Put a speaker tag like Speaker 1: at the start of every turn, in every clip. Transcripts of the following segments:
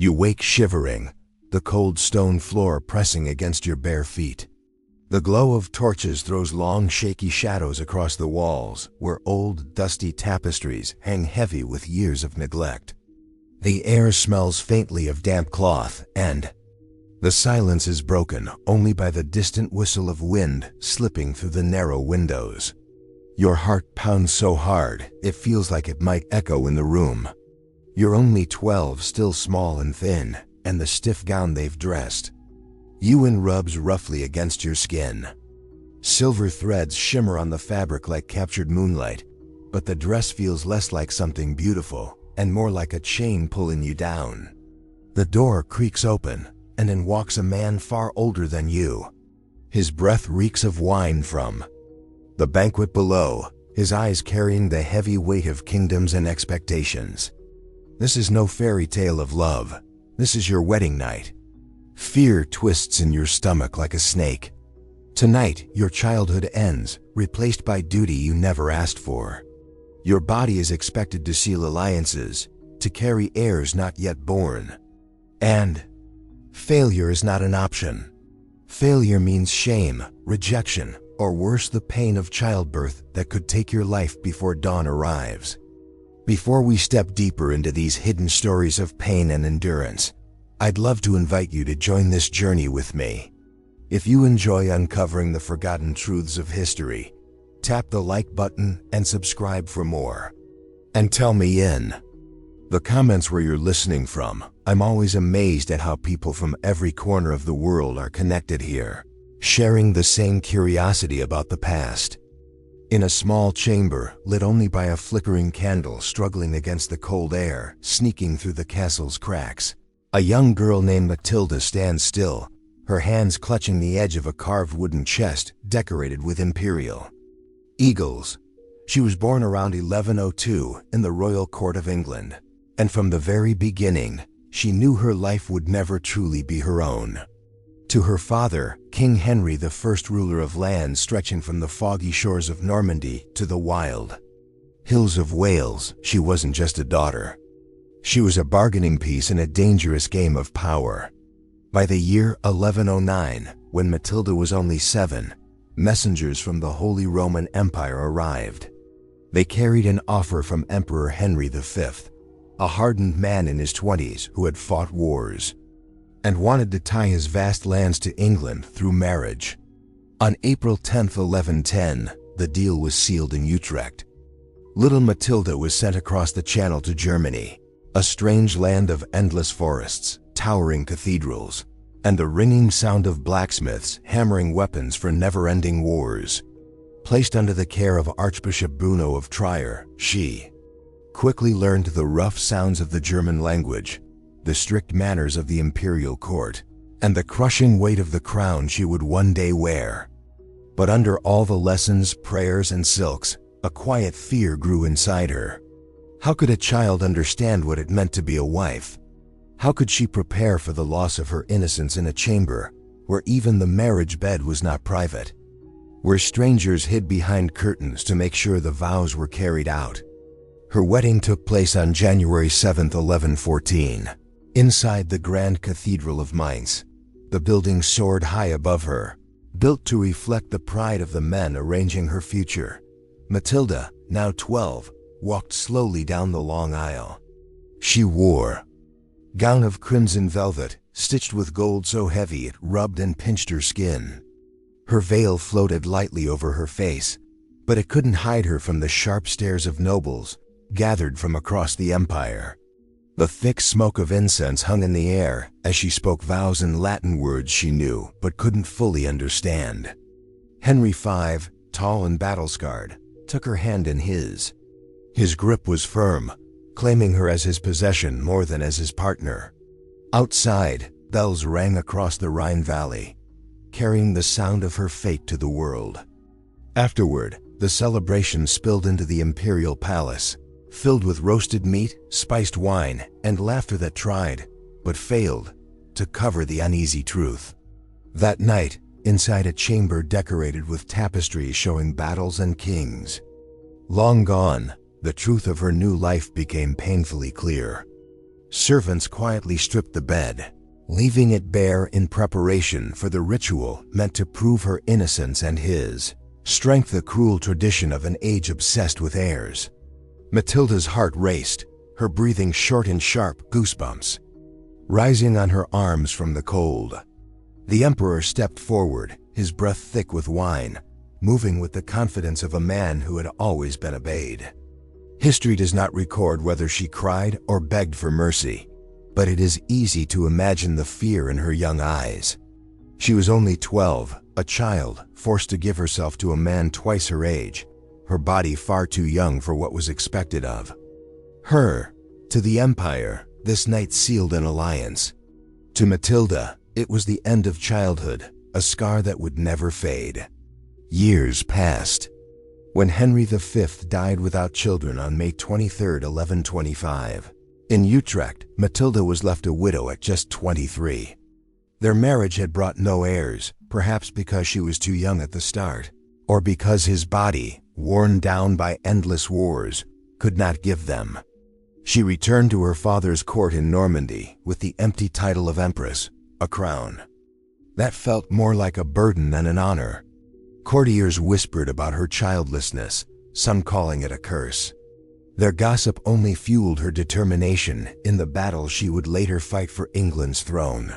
Speaker 1: You wake shivering, the cold stone floor pressing against your bare feet. The glow of torches throws long, shaky shadows across the walls, where old, dusty tapestries hang heavy with years of neglect. The air smells faintly of damp cloth, and the silence is broken only by the distant whistle of wind slipping through the narrow windows. Your heart pounds so hard, it feels like it might echo in the room. You're only 12, still small and thin, and the stiff gown they've dressed. Ewan rubs roughly against your skin. Silver threads shimmer on the fabric like captured moonlight, but the dress feels less like something beautiful and more like a chain pulling you down. The door creaks open, and in walks a man far older than you. His breath reeks of wine from the banquet below, his eyes carrying the heavy weight of kingdoms and expectations. This is no fairy tale of love. This is your wedding night. Fear twists in your stomach like a snake. Tonight, your childhood ends, replaced by duty you never asked for. Your body is expected to seal alliances, to carry heirs not yet born. And failure is not an option. Failure means shame, rejection, or worse, the pain of childbirth that could take your life before dawn arrives. Before we step deeper into these hidden stories of pain and endurance, I'd love to invite you to join this journey with me. If you enjoy uncovering the forgotten truths of history, tap the like button and subscribe for more. And tell me in the comments where you're listening from. I'm always amazed at how people from every corner of the world are connected here, sharing the same curiosity about the past. In a small chamber, lit only by a flickering candle struggling against the cold air, sneaking through the castle's cracks, a young girl named Matilda stands still, her hands clutching the edge of a carved wooden chest decorated with imperial eagles. She was born around 1102 in the royal court of England, and from the very beginning, she knew her life would never truly be her own. To her father, King Henry, the first ruler of lands stretching from the foggy shores of Normandy to the wild hills of Wales, she wasn't just a daughter. She was a bargaining piece in a dangerous game of power. By the year 1109, when Matilda was only 7, messengers from the Holy Roman Empire arrived. They carried an offer from Emperor Henry V, a hardened man in his 20s who had fought wars and wanted to tie his vast lands to England through marriage. On April 10, 1110, the deal was sealed in Utrecht. Little Matilda was sent across the Channel to Germany, a strange land of endless forests, towering cathedrals, and the ringing sound of blacksmiths hammering weapons for never-ending wars. Placed under the care of Archbishop Bruno of Trier, she quickly learned the rough sounds of the German language, the strict manners of the imperial court, and the crushing weight of the crown she would one day wear. But under all the lessons, prayers, and silks, a quiet fear grew inside her. How could a child understand what it meant to be a wife? How could she prepare for the loss of her innocence in a chamber where even the marriage bed was not private, where strangers hid behind curtains to make sure the vows were carried out? Her wedding took place on January 7, 1114. Inside the Grand Cathedral of Mainz, the building soared high above her, built to reflect the pride of the men arranging her future. Matilda, now 12, walked slowly down the long aisle. She wore a gown of crimson velvet, stitched with gold so heavy it rubbed and pinched her skin. Her veil floated lightly over her face, but it couldn't hide her from the sharp stares of nobles gathered from across the empire. The thick smoke of incense hung in the air as she spoke vows in Latin words she knew but couldn't fully understand. Henry V, tall and battle-scarred, took her hand in his. His grip was firm, claiming her as his possession more than as his partner. Outside, bells rang across the Rhine Valley, carrying the sound of her fate to the world. Afterward, the celebration spilled into the imperial palace, filled with roasted meat, spiced wine, and laughter that tried, but failed, to cover the uneasy truth. That night, inside a chamber decorated with tapestries showing battles and kings long gone, the truth of her new life became painfully clear. Servants quietly stripped the bed, leaving it bare in preparation for the ritual meant to prove her innocence and his. Strength, the cruel tradition of an age obsessed with heirs. Matilda's heart raced, her breathing short and sharp, goosebumps rising on her arms from the cold. The emperor stepped forward, his breath thick with wine, moving with the confidence of a man who had always been obeyed. History does not record whether she cried or begged for mercy, but it is easy to imagine the fear in her young eyes. She was only 12, a child, forced to give herself to a man twice her age, her body far too young for what was expected of her. To the empire, this night sealed an alliance. To Matilda, it was the end of childhood, a scar that would never fade. Years passed. When Henry V died without children on May 23, 1125, in Utrecht, Matilda was left a widow at just 23. Their marriage had brought no heirs, perhaps because she was too young at the start, or because his body, worn down by endless wars, could not give them. She returned to her father's court in Normandy with the empty title of Empress, a crown that felt more like a burden than an honor. Courtiers whispered about her childlessness, some calling it a curse. Their gossip only fueled her determination in the battle she would later fight for England's throne.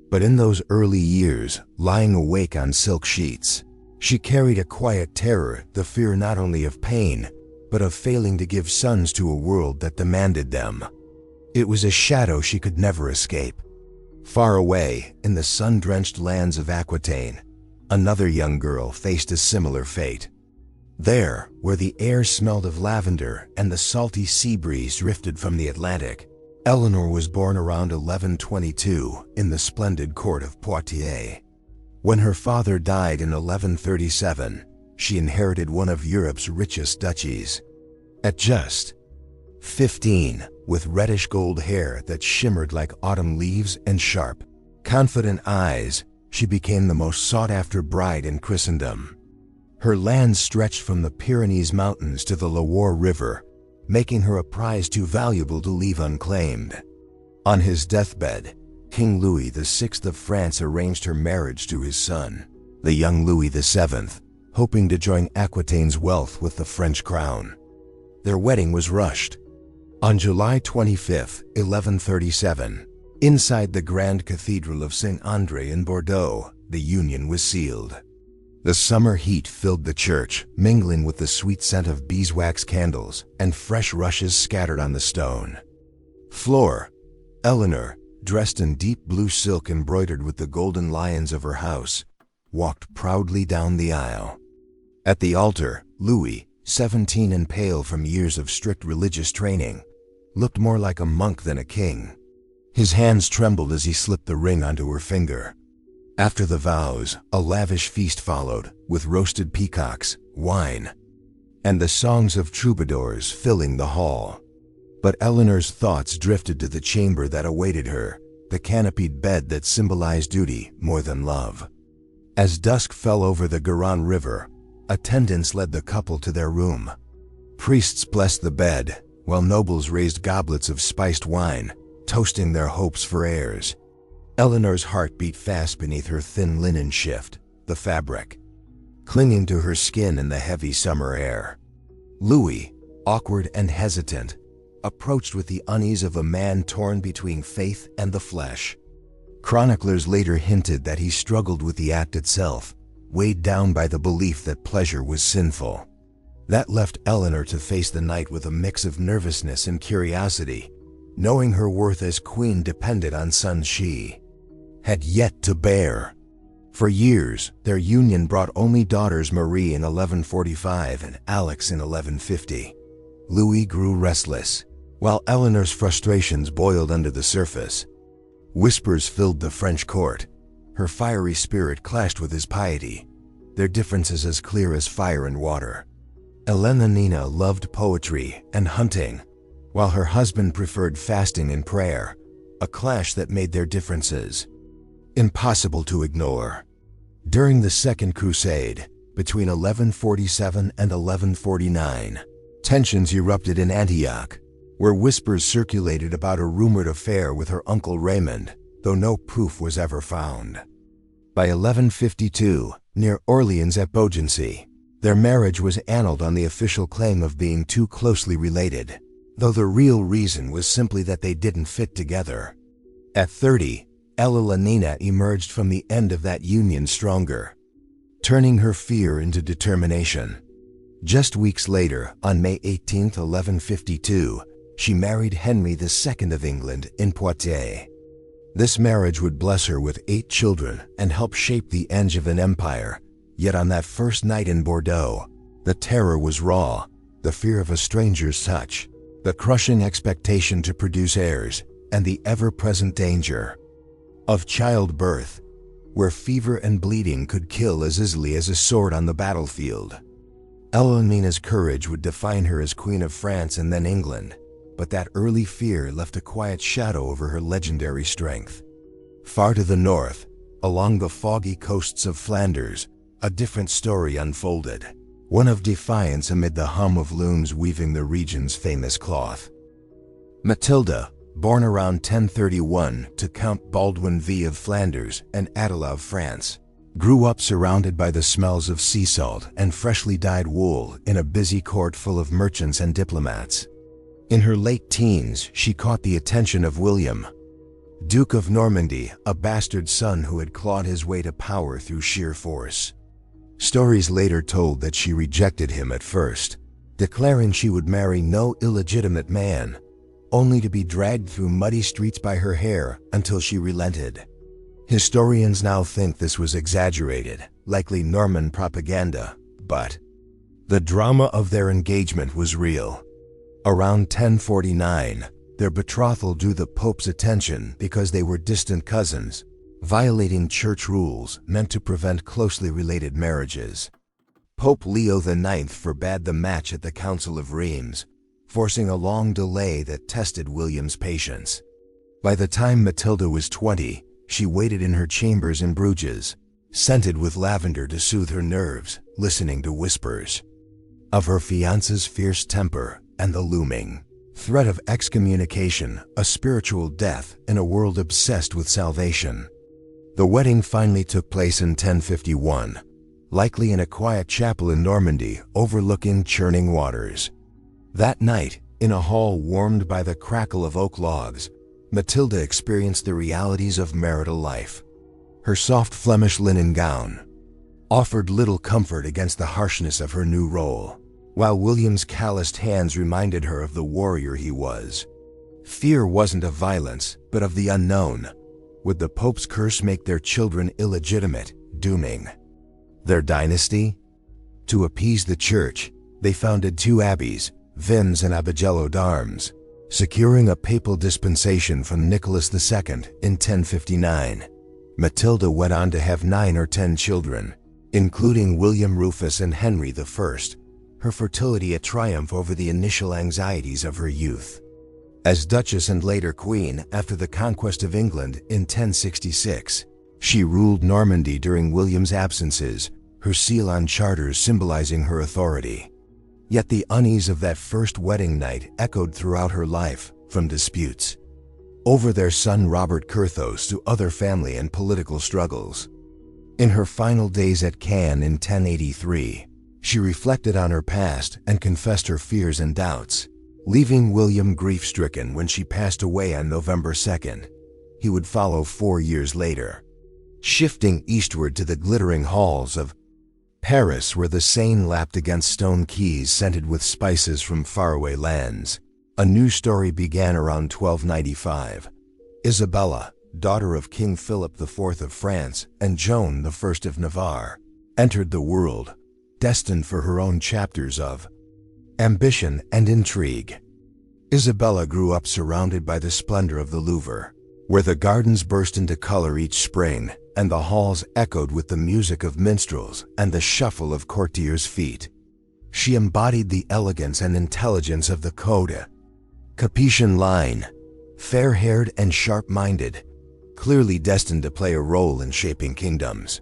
Speaker 1: But in those early years, lying awake on silk sheets, she carried a quiet terror, the fear not only of pain, but of failing to give sons to a world that demanded them. It was a shadow she could never escape. Far away, in the sun-drenched lands of Aquitaine, another young girl faced a similar fate. There, where the air smelled of lavender and the salty sea breeze drifted from the Atlantic, Eleanor was born around 1122 in the splendid court of Poitiers. When her father died in 1137, she inherited one of Europe's richest duchies. At just 15, with reddish gold hair that shimmered like autumn leaves and sharp, confident eyes, she became the most sought-after bride in Christendom. Her lands stretched from the Pyrenees Mountains to the Loire River, making her a prize too valuable to leave unclaimed. On his deathbed, King Louis VI of France arranged her marriage to his son, the young Louis VII, hoping to join Aquitaine's wealth with the French crown. Their wedding was rushed. On July 25, 1137, inside the Grand Cathedral of Saint André in Bordeaux, the union was sealed. The summer heat filled the church, mingling with the sweet scent of beeswax candles and fresh rushes scattered on the stone floor. Eleanor, dressed in deep blue silk embroidered with the golden lions of her house, walked proudly down the aisle. At the altar, Louis, 17 and pale from years of strict religious training, looked more like a monk than a king. His hands trembled as he slipped the ring onto her finger. After the vows, a lavish feast followed, with roasted peacocks, wine, and the songs of troubadours filling the hall. But Eleanor's thoughts drifted to the chamber that awaited her, the canopied bed that symbolized duty more than love. As dusk fell over the Garonne River, attendants led the couple to their room. Priests blessed the bed, while nobles raised goblets of spiced wine, toasting their hopes for heirs. Eleanor's heart beat fast beneath her thin linen shift, the fabric clinging to her skin in the heavy summer air. Louis, awkward and hesitant, approached with the unease of a man torn between faith and the flesh. Chroniclers later hinted that he struggled with the act itself, weighed down by the belief that pleasure was sinful. That left Eleanor to face the night with a mix of nervousness and curiosity, knowing her worth as queen depended on sons she had yet to bear. For years, their union brought only daughters, Marie in 1145 and Alex in 1150. Louis grew restless, while Eleanor's frustrations boiled under the surface. Whispers filled the French court. Her fiery spirit clashed with his piety, their differences as clear as fire and water. Eleanor loved poetry and hunting, while her husband preferred fasting and prayer, a clash that made their differences impossible to ignore. During the Second Crusade, between 1147 and 1149, tensions erupted in Antioch. where whispers circulated about a rumored affair with her uncle Raymond, though no proof was ever found. By 1152, near Orleans at Beaugency, their marriage was annulled on the official claim of being too closely related, though the real reason was simply that they didn't fit together. At 30, Eleanor emerged from the end of that union stronger, turning her fear into determination. Just weeks later, on May 18, 1152, she married Henry II of England in Poitiers. This marriage would bless her with 8 children and help shape the Angevin Empire. Yet on that first night in Bordeaux, the terror was raw, the fear of a stranger's touch, the crushing expectation to produce heirs, and the ever-present danger of childbirth, where fever and bleeding could kill as easily as a sword on the battlefield. Eleanor's courage would define her as Queen of France and then England, but that early fear left a quiet shadow over her legendary strength. Far to the north, along the foggy coasts of Flanders, a different story unfolded, one of defiance amid the hum of looms weaving the region's famous cloth. Matilda, born around 1031 to Count Baldwin V of Flanders and Isabella of France, grew up surrounded by the smells of sea salt and freshly dyed wool in a busy court full of merchants and diplomats. In her late teens, she caught the attention of William, Duke of Normandy, a bastard son who had clawed his way to power through sheer force. Stories later told that she rejected him at first, declaring she would marry no illegitimate man, only to be dragged through muddy streets by her hair until she relented. Historians now think this was exaggerated, likely Norman propaganda, but the drama of their engagement was real. Around 1049, their betrothal drew the Pope's attention because they were distant cousins, violating church rules meant to prevent closely related marriages. Pope Leo IX forbade the match at the Council of Reims, forcing a long delay that tested William's patience. By the time Matilda was 20, she waited in her chambers in Bruges, scented with lavender to soothe her nerves, listening to whispers of her fiancé's fierce temper and the looming threat of excommunication, a spiritual death in a world obsessed with salvation. The wedding finally took place in 1051, likely in a quiet chapel in Normandy overlooking churning waters. That night, in a hall warmed by the crackle of oak logs, Matilda experienced the realities of marital life. Her soft Flemish linen gown offered little comfort against the harshness of her new role, while William's calloused hands reminded her of the warrior he was. Fear wasn't of violence, but of the unknown. Would the Pope's curse make their children illegitimate, dooming their dynasty? To appease the church, they founded 2 abbeys, Vinnes and Abbatiello d'Armes, securing a papal dispensation from Nicholas II in 1059. Matilda went on to have 9 or 10 children, including William Rufus and Henry I, her fertility a triumph over the initial anxieties of her youth. As Duchess and later Queen after the conquest of England in 1066, she ruled Normandy during William's absences, her seal on charters symbolizing her authority. Yet the unease of that first wedding night echoed throughout her life, from disputes over their son Robert Curthos to other family and political struggles. In her final days at Cannes in 1083, she reflected on her past and confessed her fears and doubts, leaving William grief-stricken when she passed away on November 2nd. He would follow 4 years later, shifting eastward to the glittering halls of Paris, where the Seine lapped against stone quays scented with spices from faraway lands. A new story began around 1295. Isabella, daughter of King Philip IV of France and Joan I of Navarre, entered the world, destined for her own chapters of ambition and intrigue. Isabella grew up surrounded by the splendor of the Louvre, where the gardens burst into color each spring and the halls echoed with the music of minstrels and the shuffle of courtiers' feet. She embodied the elegance and intelligence of the Côte Capetian line, fair-haired and sharp-minded, clearly destined to play a role in shaping kingdoms.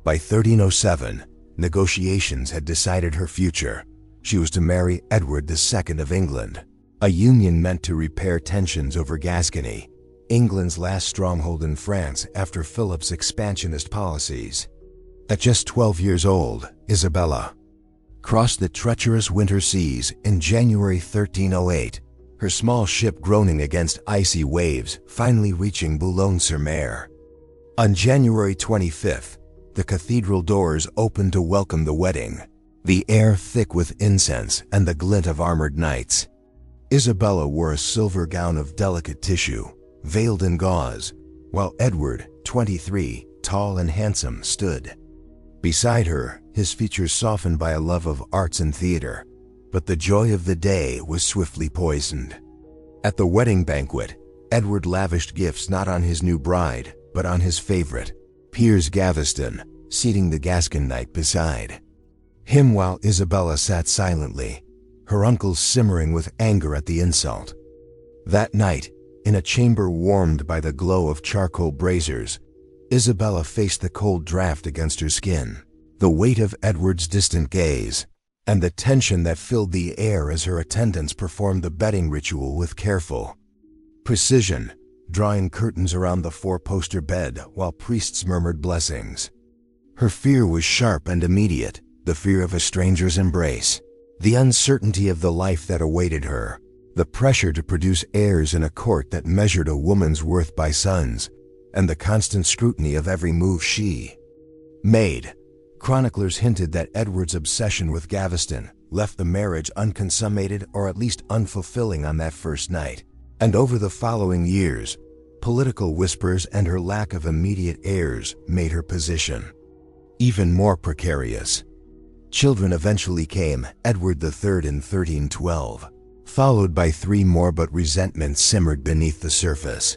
Speaker 1: By 1307, negotiations had decided her future. She was to marry Edward II of England, a union meant to repair tensions over Gascony, England's last stronghold in France after Philip's expansionist policies. At just 12 years old, Isabella crossed the treacherous winter seas in January 1308, her small ship groaning against icy waves, finally reaching Boulogne-sur-Mer. On January 25th, the cathedral doors opened to welcome the wedding, the air thick with incense and the glint of armored knights. Isabella wore a silver gown of delicate tissue, veiled in gauze, while Edward, 23, tall and handsome, stood beside her, his features softened by a love of arts and theater. But the joy of the day was swiftly poisoned. At the wedding banquet, Edward lavished gifts not on his new bride, but on his favorite, Piers Gaveston, seating the Gascon knight beside him while Isabella sat silently, her uncles simmering with anger at the insult. That night, in a chamber warmed by the glow of charcoal braziers, Isabella faced the cold draft against her skin, the weight of Edward's distant gaze, and the tension that filled the air as her attendants performed the bedding ritual with careful precision, drawing curtains around the four-poster bed while priests murmured blessings. Her fear was sharp and immediate, the fear of a stranger's embrace, the uncertainty of the life that awaited her, the pressure to produce heirs in a court that measured a woman's worth by sons, and the constant scrutiny of every move she made. Chroniclers hinted that Edward's obsession with Gaveston left the marriage unconsummated or at least unfulfilling on that first night. And over the following years, political whispers and her lack of immediate heirs made her position even more precarious. Children eventually came, Edward III in 1312, followed by 3 more, but resentment simmered beneath the surface.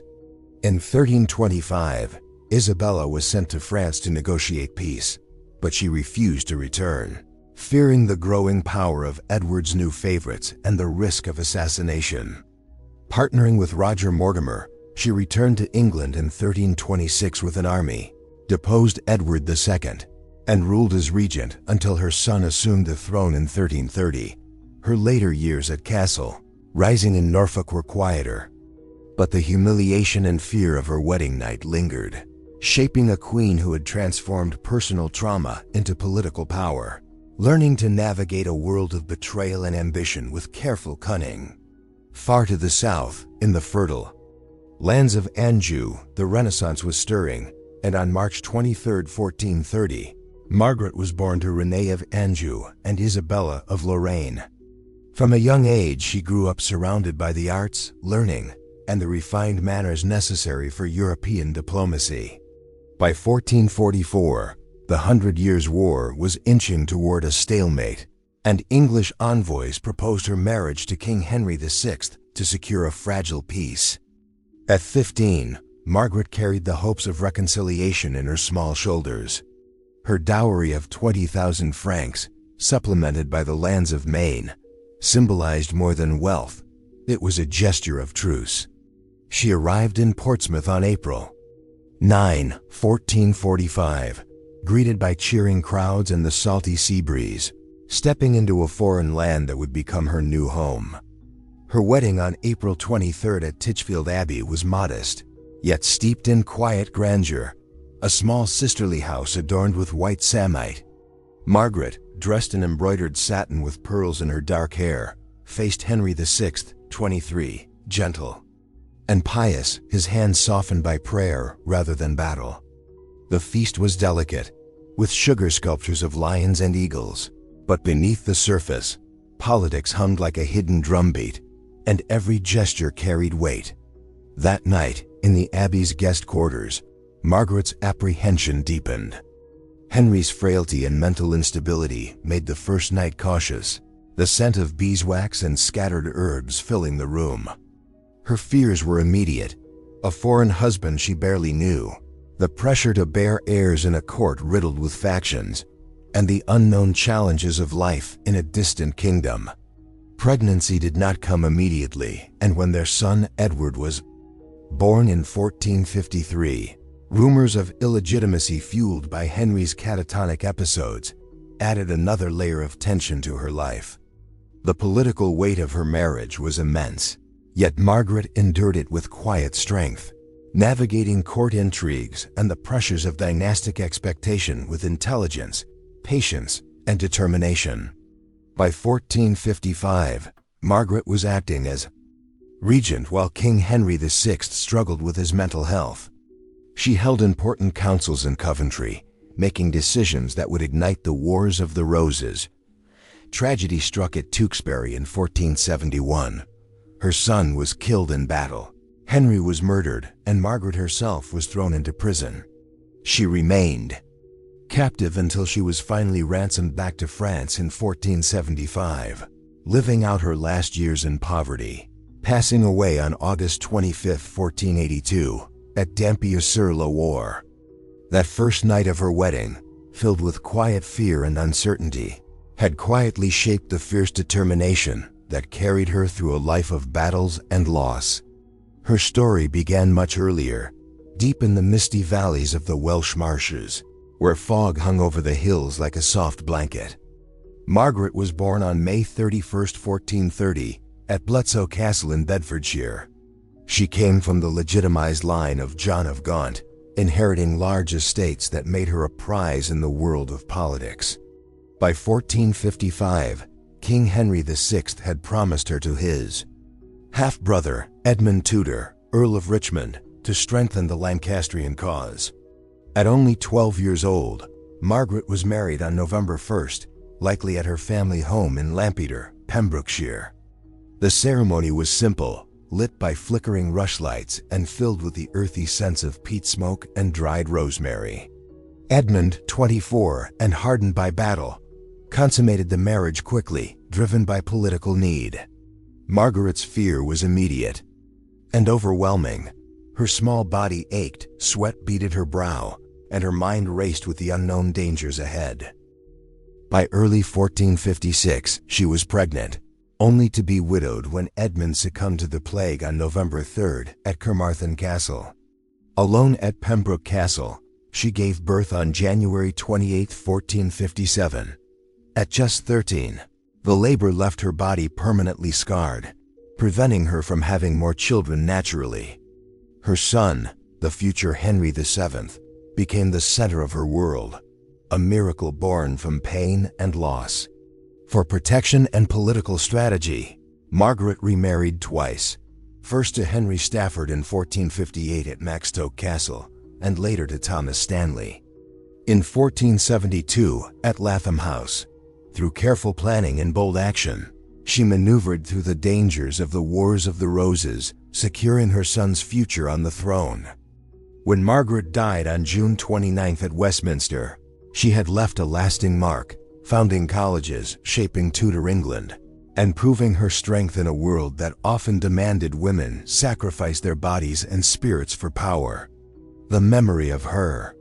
Speaker 1: In 1325, Isabella was sent to France to negotiate peace, but she refused to return, fearing the growing power of Edward's new favorites and the risk of assassination. Partnering with Roger Mortimer, she returned to England in 1326 with an army, deposed Edward II, and ruled as regent until her son assumed the throne in 1330. Her later years at Castle, rising in Norfolk, were quieter, but the humiliation and fear of her wedding night lingered, shaping a queen who had transformed personal trauma into political power, learning to navigate a world of betrayal and ambition with careful cunning. Far to the south, in the fertile lands of Anjou, the Renaissance was stirring, and on March 23, 1430, Margaret was born to Renée of Anjou and Isabella of Lorraine. From a young age, she grew up surrounded by the arts, learning, and the refined manners necessary for European diplomacy. By 1444, the 100 Years' War was inching toward a stalemate, and English envoys proposed her marriage to King Henry VI to secure a fragile peace. At 15, Margaret carried the hopes of reconciliation in her small shoulders. Her dowry of 20,000 francs, supplemented by the lands of Maine, symbolized more than wealth. It was a gesture of truce. She arrived in Portsmouth on April 9, 1445, greeted by cheering crowds and the salty sea breeze, stepping into a foreign land that would become her new home. Her wedding on April 23 at Titchfield Abbey was modest, yet steeped in quiet grandeur, a small sisterly house adorned with white samite. Margaret, dressed in embroidered satin with pearls in her dark hair, faced Henry VI, 23, gentle and pious, his hands softened by prayer rather than battle. The feast was delicate, with sugar sculptures of lions and eagles, but beneath the surface, politics hummed like a hidden drumbeat, and every gesture carried weight. That night, in the Abbey's guest quarters, Margaret's apprehension deepened. Henry's frailty and mental instability made the first night cautious, the scent of beeswax and scattered herbs filling the room. Her fears were immediate: a foreign husband she barely knew, the pressure to bear heirs in a court riddled with factions, and the unknown challenges of life in a distant kingdom. Pregnancy did not come immediately, and when their son Edward was born in 1453, rumors of illegitimacy fueled by Henry's catatonic episodes added another layer of tension to her life. The political weight of her marriage was immense, yet Margaret endured it with quiet strength, navigating court intrigues and the pressures of dynastic expectation with intelligence, patience, and determination. By 1455, Margaret was acting as regent while King Henry VI struggled with his mental health. She held important councils in Coventry, making decisions that would ignite the Wars of the Roses. Tragedy struck at Tewkesbury in 1471. Her son was killed in battle. Henry was murdered, and Margaret herself was thrown into prison. She remained captive until she was finally ransomed back to France in 1475, living out her last years in poverty, passing away on August 25, 1482, at Dampier-sur-Loire. That first night of her wedding, filled with quiet fear and uncertainty, had quietly shaped the fierce determination that carried her through a life of battles and loss. Her story began much earlier, deep in the misty valleys of the Welsh marshes, where fog hung over the hills like a soft blanket. Margaret was born on May 31, 1430, at Bletsoe Castle in Bedfordshire. She came from the legitimized line of John of Gaunt, inheriting large estates that made her a prize in the world of politics. By 1455, King Henry VI had promised her to his half-brother, Edmund Tudor, Earl of Richmond, to strengthen the Lancastrian cause. At only 12 years old, Margaret was married on November 1st, likely at her family home in Lampeter, Pembrokeshire. The ceremony was simple, lit by flickering rushlights and filled with the earthy scents of peat smoke and dried rosemary. Edmund, 24 and hardened by battle, consummated the marriage quickly, driven by political need. Margaret's fear was immediate and overwhelming. Her small body ached, sweat beaded her brow, and her mind raced with the unknown dangers ahead. By early 1456, she was pregnant, only to be widowed when Edmund succumbed to the plague on November 3rd at Carmarthen Castle. Alone at Pembroke Castle, she gave birth on January 28, 1457. At just 13, the labor left her body permanently scarred, preventing her from having more children naturally. Her son, the future Henry VII, became the center of her world, a miracle born from pain and loss. For protection and political strategy, Margaret remarried twice, first to Henry Stafford in 1458 at Maxstoke Castle, and later to Thomas Stanley in 1472 at Latham House. Through careful planning and bold action, she maneuvered through the dangers of the Wars of the Roses, securing her son's future on the throne. When Margaret died on June 29th at Westminster, she had left a lasting mark, founding colleges, shaping Tudor England, and proving her strength in a world that often demanded women sacrifice their bodies and spirits for power. The memory of her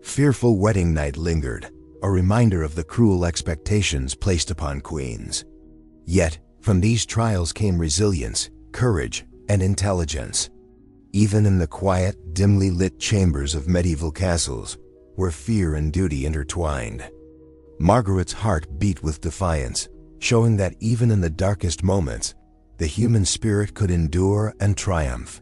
Speaker 1: fearful wedding night lingered, a reminder of the cruel expectations placed upon queens. Yet, from these trials came resilience, courage, and intelligence. Even in the quiet, dimly lit chambers of medieval castles, where fear and duty intertwined, Margaret's heart beat with defiance, showing that even in the darkest moments, the human spirit could endure and triumph.